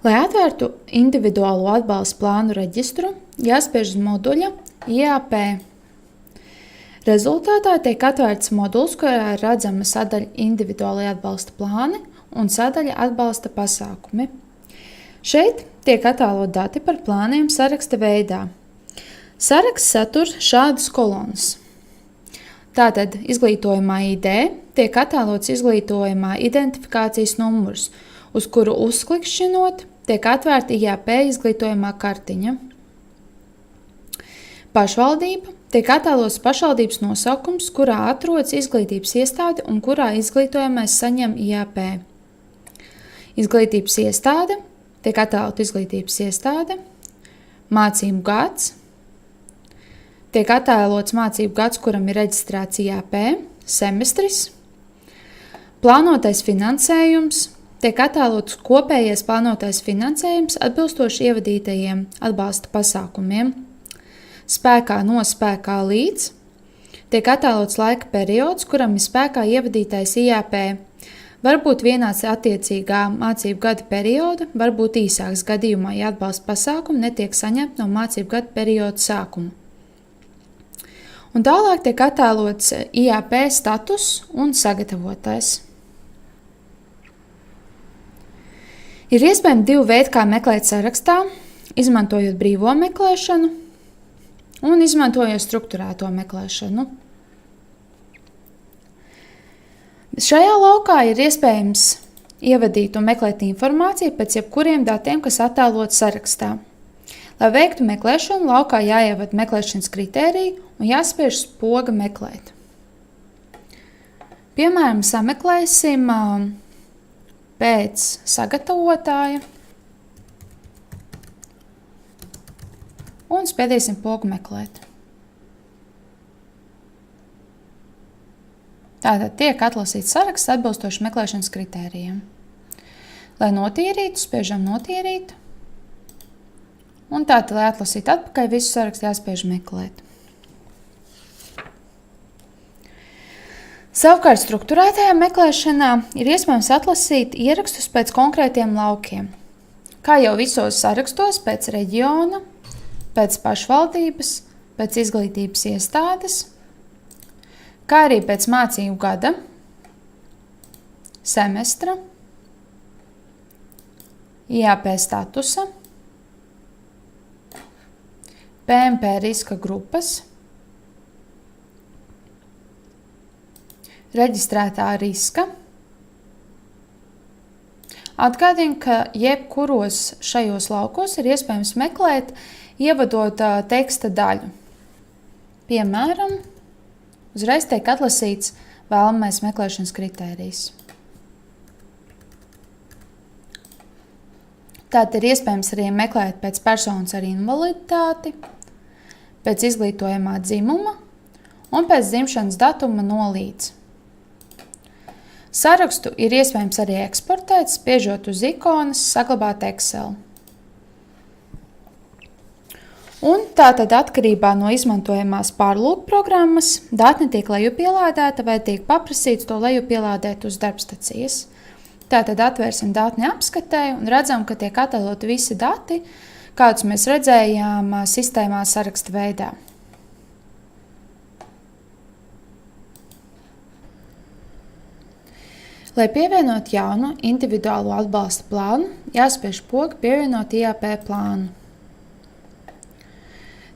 Lai atvērtu individuālo atbalsta plānu reģistru, jāspiež uz moduļa IAP. Rezultātā tiek atvērts moduls, kurā ir redzama sadaļa individuālajā atbalsta plāni un sadaļa atbalsta pasākumi. Šeit tiek attēlot dati par plāniem saraksta veidā. Saraksts satur šādas kolonas. Tātad izglītojumā ID tiek attēlots izglītojumā identifikācijas numurs, uz kuru uzklikšķinot tiek atvērta IAP izglītojumā kartiņa. Pašvaldība tiek attēlots pašvaldības nosaukums, kurā atrodas izglītības iestāde un kurā izglītojamais saņem IAP. Izglītības iestāde tiek attēlot izglītības iestāde, mācību gads, tiek attēlots mācību gads, kuram ir reģistrēts IAP, semestris, plānotais finansējums, tiek attēlots kopējais plānotais finansējums atbilstoši ievadītajiem atbalsta pasākumiem, spēkā no spēkā līdz, tiek attēlots laika periods, kuram ir spēkā ievadītais IAP. Varbūt vienāds attiecīgā mācību gada perioda, varbūt īsāks gadījumā, ja atbalsta pasākumi netiek saņemti no mācību gada perioda sākuma. Un tālāk tiek attēlots IAP status un sagatavotais. Ir iespējami divi veidi, kā meklēt sarakstā, izmantojot brīvo meklēšanu un izmantojot strukturēto meklēšanu. Šajā laukā ir iespējams ievadīt un meklēt informāciju pēc jebkuriem datiem, kas attēlot sarakstā. Lai veiktu meklēšanu, laukā jāievada meklēšanas kritēriji un jāspiež spoga meklēt. Piemēram, sameklēsim pēc sagatavotāja un spiedīsim pogu meklēt. Tātad tiek atlasīts saraksts atbilstoši meklēšanas kritērijiem. Lai notīrītu, spiežam notīrīt. Un tātad, lai atlasītu atpakaļ, visu sarakstu jāspiež meklēt. Savukārt strukturētajā meklēšanā ir iespējams atlasīt ierakstus pēc konkrētiem laukiem. Kā jau visos sarakstos, pēc reģiona, pēc pašvaldības, pēc izglītības iestādes, kā arī pēc mācību gada, semestra, IAP statusa, PMP riska grupas, reģistrētā riska. Atgādinu, ka jebkuros šajos laukos ir iespējams meklēt, ievadot teksta daļu. Piemēram, uzreiz tiek atlasīts vēlamais meklēšanas kritērijs. Tātad ir iespējams arī meklēt pēc personas ar invaliditāti, pēc izglītojamā dzimuma un pēc dzimšanas datuma no līdz. Sarakstu ir iespējams arī eksportēt, spiežot uz ikonas, saglabāt Excel. Un tātad atkarībā no izmantojamās pārlūkprogrammas dati tiek lejupielādēta vai tiek paprasīts to lejupielādēt uz darbstacijas. Tātad atvērsim datņu apskatēju un redzam, ka tiek attēloti visi dati, kādus mēs redzējām sistēmā saraksta veidā. Lai pievienot jaunu individuālo atbalsta plānu, jāspiež poga pievienot IAP plānu.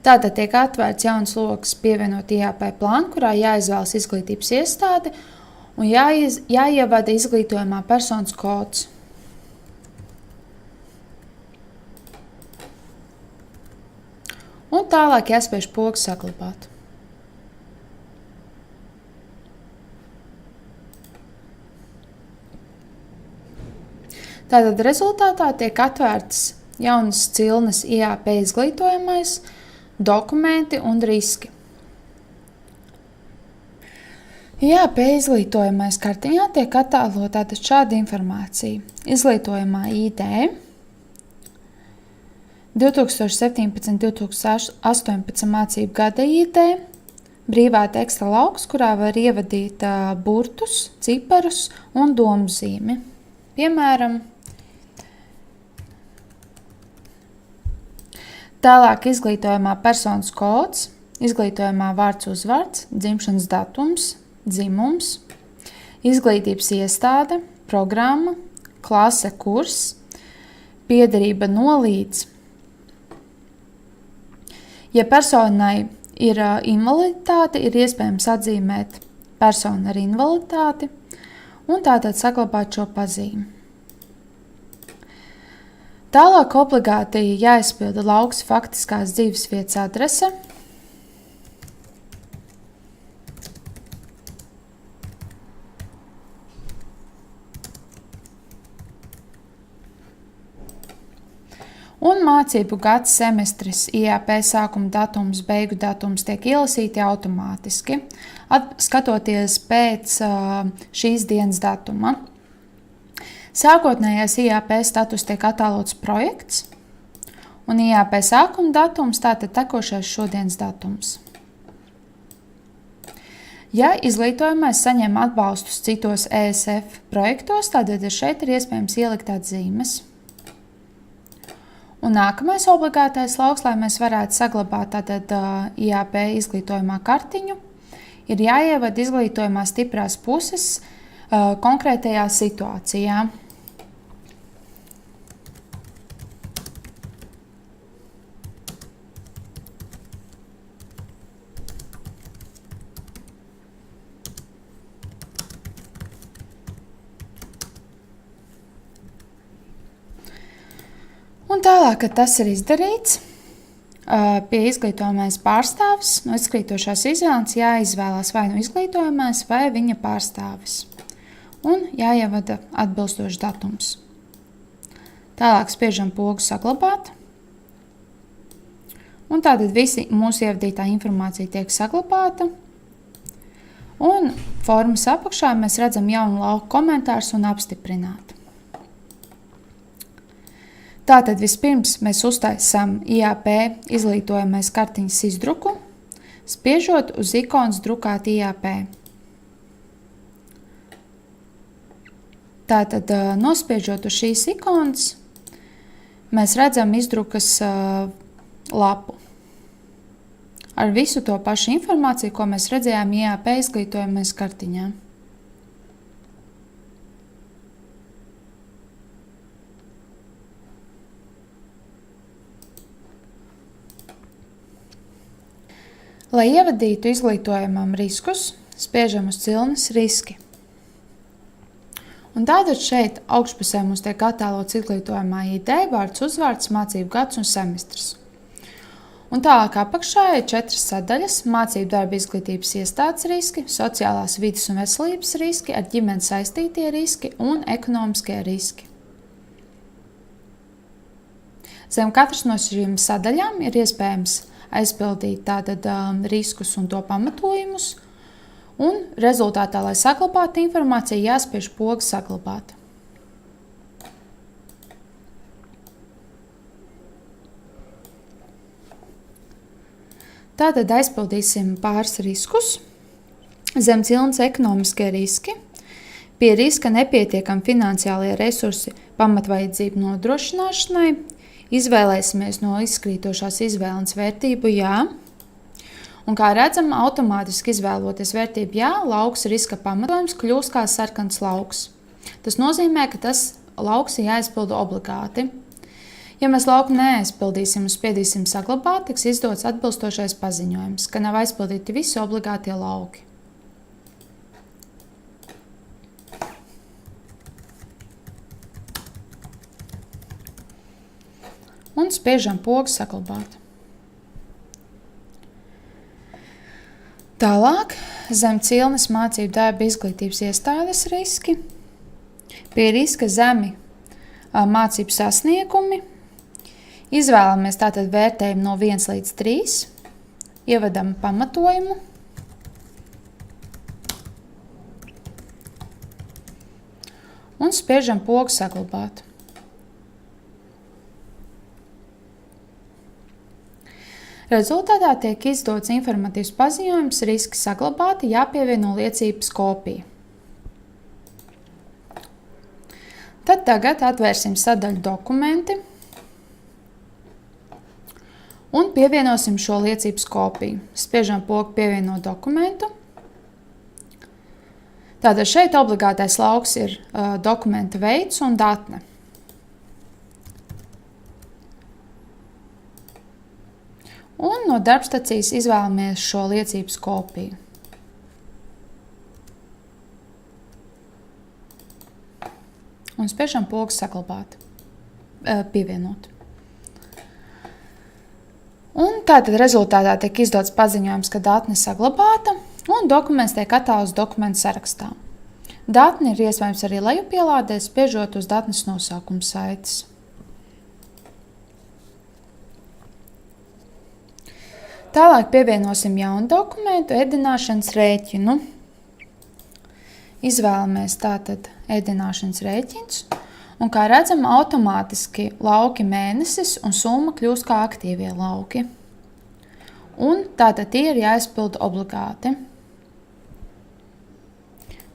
Tātad tiek atvērts jauns loks pievienot IAP plānu, kurā jāizvēlas izglītības iestāde un jāievada izglītojamā personas kods. Un tālāk jāspiež poga saglabāt. Tātad rezultātā tiek atvērts jaunas cilnes IAP izglītojamais, dokumenti un riski. IAP izglītojamais kartiņā tiek attēlota šāda informācija. Izglītojamā ID, 2017–2018 mācību gada ID, brīvā teksta lauks, kurā var ievadīt burtus, ciparus un domzīmi. Piemēram, Tālāk izglītojumā personas kods, izglītojumā vārds uzvārds, dzimšanas datums, dzimums, izglītības iestāde, programma, klase, kurs, piederība no līdz. Ja personai ir invaliditāte, ir iespējams atzīmēt personu ar invaliditāti un tātad saglabāt šo pazīmi. Tālāk obligāti jāizpilda lauks faktiskās dzīvesvietas adrese. Un mācību gads, semestris, IAP sākuma datums, beigu datums tiek ielasīti automātiski, skatoties pēc šīs dienas datuma. Sākotnējais IAP status tiek attēlots projekts, un IAP sākuma datums tātad tekošais šodienas datums. Ja izglītojamais saņem atbalstus citos ESF projektos, tad šeit ir iespējams ielikt atzīmes. Un nākamais obligātais lauks, lai mēs varētu saglabāt tātad IAP izglītojumā kartiņu, ir jāievada izglītojumā stiprās puses konkrētajā situācijā. Un tālāk, kad tas ir izdarīts, pie izglītojamais pārstāvis no izglītošās izvēles jāizvēlās vai nu izglītojamais vai viņa pārstāvis. Un jāievada atbilstošs datums. Tālāk spiežam pogu saglabāt. Un tātad visi mūsu ievadītā informācija tiek saglabāta. Un formas apakšā mēs redzam jaunu lauku komentārus un apstiprināt. Tātad vispirms mēs uztaisām IAP izglītojamais kartiņas izdruku, spiežot uz ikonas drukāt IAP. Tātad nospiežot uz šīs ikonas, mēs redzam izdrukas lapu ar visu to pašu informāciju, ko mēs redzējām IAP izglītojamais kartiņā. Lai ievadītu izglītojamam riskus, spiežam uz cilnes riski. Un tātad šeit augšpusē mums tiek attēlots izglītojamā ID, vārds uzvārds, mācību gads un semestrs. Un tālāk apakšā ir 4 sadaļas – mācību darba izglītības iestādes riski, sociālās vides un veselības riski, ar ģimeni saistītie riski un ekonomiskie riski. Zem katras no šīm sadaļām ir iespējams aizpildīt tātad riskus un to pamatojumus, un rezultātā, lai saglabātu informāciju, jāspiež poga saglabāt. Tātad aizpildīsim pāris riskus. Zem cilnes ekonomiskie riski. Pie riska nepietiekami finansiālie resursi pamatvajadzību nodrošināšanai. Izvēlēsimies no izkrītošās izvēles vērtību jā. Un kā redzam, automātiski izvēloties vērtību jā, lauks riska pamatojums kļūs kā sarkans lauks. Tas nozīmē, ka tas lauks ir jāizpilda obligāti. Ja mēs lauku neaizpildīsim un spiedīsim saglabāt, tiks izdots atbilstošais paziņojums, ka nav aizpildīti visi obligātie lauki. Un spiežam pogu saglabāt. Tālāk, zem cilnes mācību darba izglītības iestādes riski. Pie riska zemi mācību sasniegumi. Izvēlamies tātad vērtējumu no 1 līdz 3. Ievadam pamatojumu. Un spiežam pogu saglabāt. Rezultātā tiek izdots informatīvs paziņojums, riski saglabāti, jāpievieno liecības kopija. Tad tagad atvērsim sadaļu dokumenti. un pievienosim šo liecības kopiju. Spiežam pogu pievienot dokumentu. Tātad šeit obligātais lauks ir dokumenta veids un datne. Un no darbstacijas izvēlamies šo liecības kopiju. Un spiežam pogu saglabāt, pievienot. Un tātad rezultātā tiek izdots paziņojums, ka datne saglabāta un dokuments tiek attēlots dokumentu sarakstā. Datni ir iespējams arī lejupielādēt, spiežot uz datnes nosaukuma saites. Tālāk pievienosim jaunu dokumentu, ēdināšanas rēķinu. Izvēlamies tātad ēdināšanas rēķins, un kā redzam, automātiski lauki mēnesis un summa kļūst kā aktīvie lauki. Un tātad tie ir jāizpilda obligāti.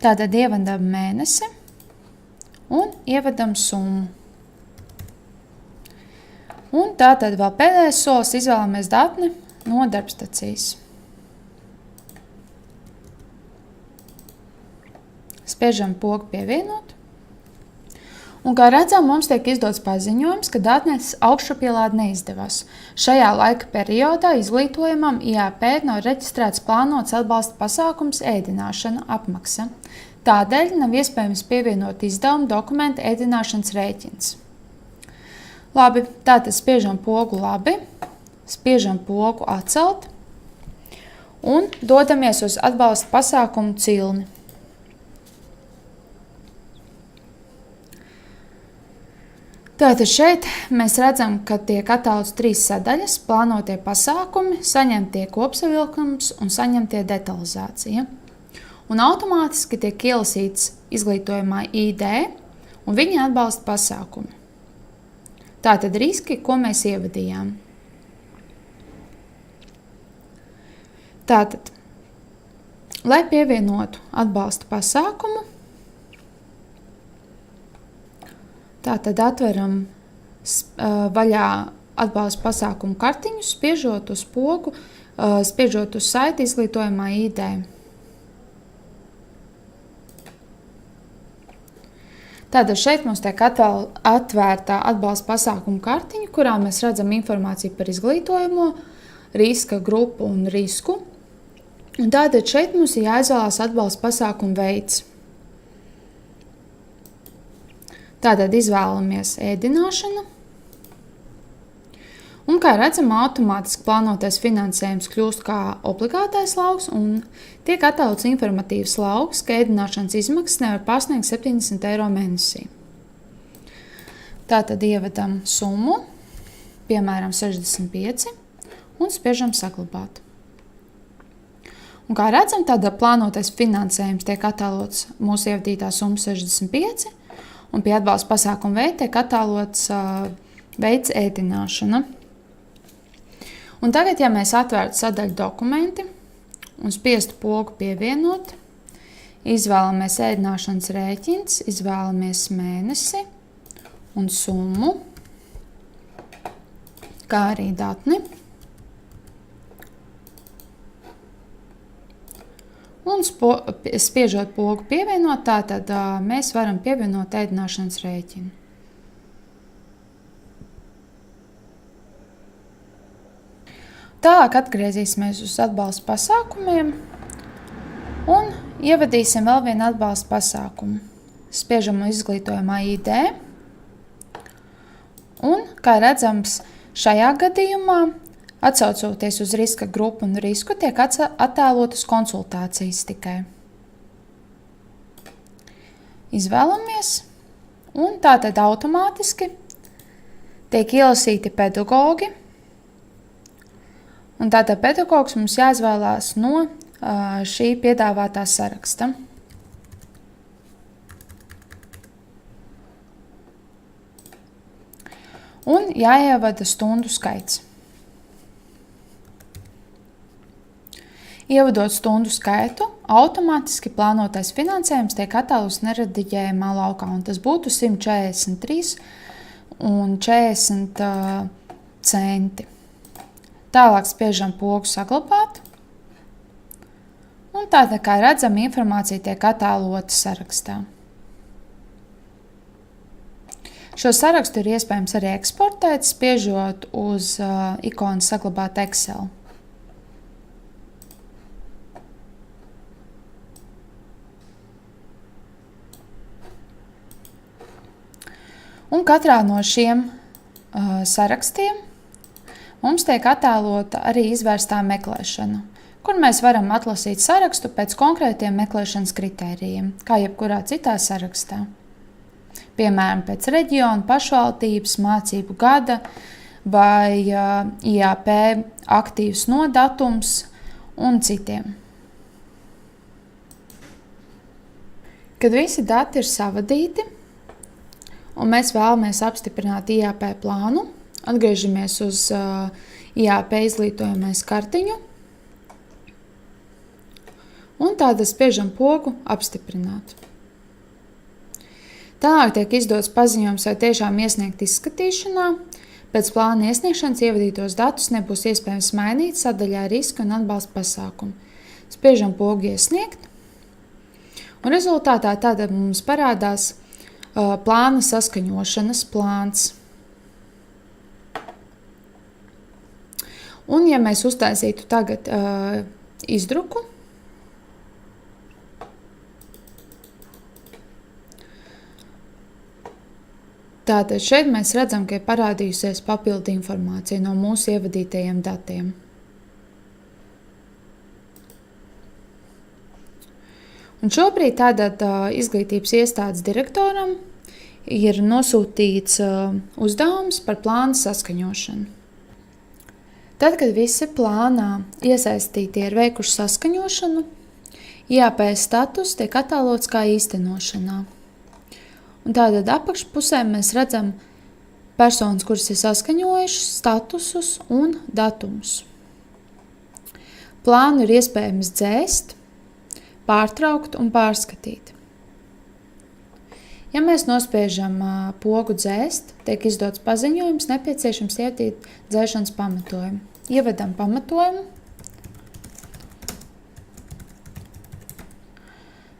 Tātad ievadam mēnesi un ievadam summu. Un tātad vēl pēdējais solis izvēlamies datni no darbstacijas. Spiežam pogu pievienot. Un, kā redzam, mums tiek izdots paziņojums, ka datnes augšupielāde neizdevās. Šajā laika periodā izglītojamam IAP nav reģistrēts plānots atbalsta pasākums ēdināšana apmaksa. Tādēļ nav iespējams pievienot izdevumu dokumenta ēdināšanas rēķins. Labi, tātad spiežam pogu labi, spiežam pogu atcelt un dodamies uz atbalsta pasākumu cilni. Tātad šeit mēs redzam, ka tiek attēlots 3 sadaļas – plānotie pasākumi, saņemtie kopsavilkums un saņemtie detalizācija. Un automātiski tiek ielasīts izglītojumā ID un viņa atbalsta pasākumi. Tātad riski, ko mēs ievadījām. Tātad, lai pievienotu atbalsta pasākumu, tātad atveram vaļā atbalsta pasākumu kartiņu, spiežot uz pogu, spiežot uz saiti izglītojumā ID. Tātad šeit mums tiek atvērta atbalsta pasākumu kartiņa, kurā mēs redzam informāciju par izglītojumu, riska grupu un risku. Un tātad šeit mums ir jāizvēlās atbalsta pasākumu veids. Tātad izvēlamies ēdināšanu. Un, kā redzam, automātiski plānotais finansējums kļūst kā obligātais lauks un tiek attēlots informatīvs lauks, ka ēdināšanas izmaksas nevar pārsniegt 70 eiro mēnesī. Tātad ievedam summu, piemēram 65, un spiežam saglabāt. Un, kā redzam, tad plānotais finansējums tiek attēlots mūsu ievadītā summa 65, un pie atbalsta pasākuma veida tiek attēlots veids ēdināšana. Un tagad, ja mēs atvērtu sadaļu dokumenti un spiestu pogu pievienot, izvēlamies ēdināšanas rēķins, izvēlamies mēnesi un summu, kā arī datni. Un spiežot pogu pievienot, tātad mēs varam pievienot ēdināšanas rēķinu. Tālāk atgriezīsimies uz atbalsta pasākumiem un ievadīsim vēl vienu atbalsta pasākumu. Spiežam uz izglītojumā ID. Un, kā redzams, šajā gadījumā, atsaucoties uz riska grupu un risku, tiek attēlotas konsultācijas tikai. Izvēlamies, un tātad automātiski tiek ielasīti pedagogi, un tātad pedagogs mums jāizvēlās no šī piedāvātā saraksta. Un jāievada stundu skaits. Ievadot stundu skaitu, automātiski plānotais finansējums tiek attēlots nerediģējamā laukā, un tas būtu 143 un 40 centi. Tālāk spiežam pogu saglabāt. Un tātad, kā redzam, informācija tiek attēlota sarakstā. Šo sarakstu ir iespējams arī eksportēt, spiežot uz ikonu saglabāt Excel. Un katrā no šiem sarakstiem mums tiek attēlota arī izvērstā meklēšana, kur mēs varam atlasīt sarakstu pēc konkrētiem meklēšanas kritērijiem, kā jebkurā citā sarakstā. Piemēram, pēc reģiona, pašvaldības, mācību gada vai IAP aktīvs nodatums un citiem. Kad visi dati ir savadīti un mēs vēlamies apstiprināt IAP plānu, atgriežamies uz IAP izglītojamais kartiņu un tātad spiežam pogu apstiprināt. Tālāk tiek izdots paziņojums, vai tiešām iesniegt izskatīšanā. Pēc plāna iesniegšanas ievadītos datus nebūs iespējams mainīt sadaļā riska un atbalsta pasākumu. Spiežam pogu iesniegt, un rezultātā tātad mums parādās plāna saskaņošanas plāns. Un ja mēs uztaisītu tagad izdruku, tātad šeit mēs redzam, ka ir parādījusies papildu informācija no mūsu ievadītajiem datiem. Un šobrīd tātad izglītības iestādes direktoram ir nosūtīts uzdevums par plānu saskaņošanu. Tad, kad visi plānā iesaistītie ir veikuši saskaņošanu, IAP status tiek attēlots kā īstenošanā. Un tātad apakšpusē mēs redzam personas, kuras ir saskaņojušas, statusus un datumus. Plānu ir iespējams dzēst, pārtraukt un pārskatīt. Ja mēs nospiežam pogu dzēst, tiek izdots paziņojums, nepieciešams ievadīt dzēšanas pamatojumu. Ievedam pamatojumu,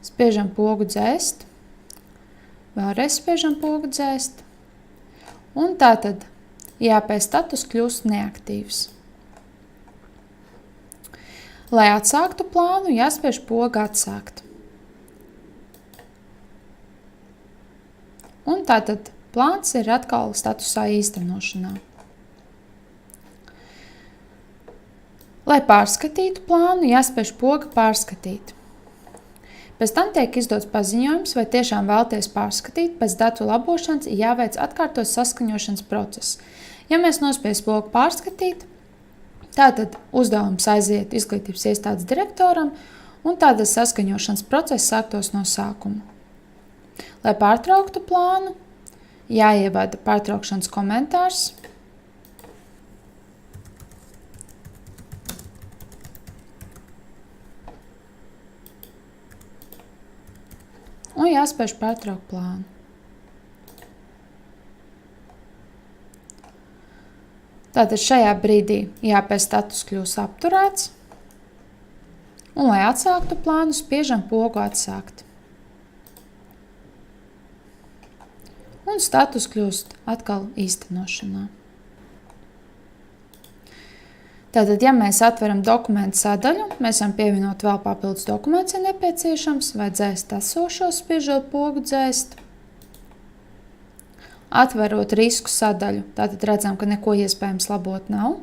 spiežam pogu dzēst, vēlreiz spiežam pogu dzēst, un tātad IAP status kļūst neaktīvs. Lai atsāktu plānu, jāspiež poga atsākt. Un tātad plāns ir atkal statusā īstenošanā. Lai pārskatītu plānu, jāspiež poga pārskatīt. Pēc tam tiek izdots paziņojums, vai tiešām vēlaties pārskatīt, pēc datu labošanas ir jāveic atkārtos saskaņošanas process. Ja mēs nospiežam pogu pārskatīt, tātad uzdevums aiziet izglītības iestādes direktoram un tātad saskaņošanas process sāktos no sākuma. Lai pārtrauktu plānu, jāievada pārtraukšanas komentārs. Un jāspēj pārtraukt plānu. Tātad šajā brīdī IAP status kļūs apturēts. Un, lai atsāktu plānu, spiežam pogu atsākt. Un status kļūst atkal īstenošanā. Tātad, ja mēs atveram dokumentu sadaļu, mēs varam pievienot vēl papildus dokumentus, ja nepieciešams, vai dzēst esošo, spiežot pogu dzēst. Atverot risku sadaļu, tātad redzam, ka neko iespējams labot nav.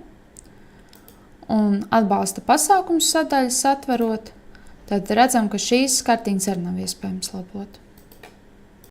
Un atbalsta pasākums sadaļas atverot, tad redzam, ka šīs kartiņas arī nav iespējams labot.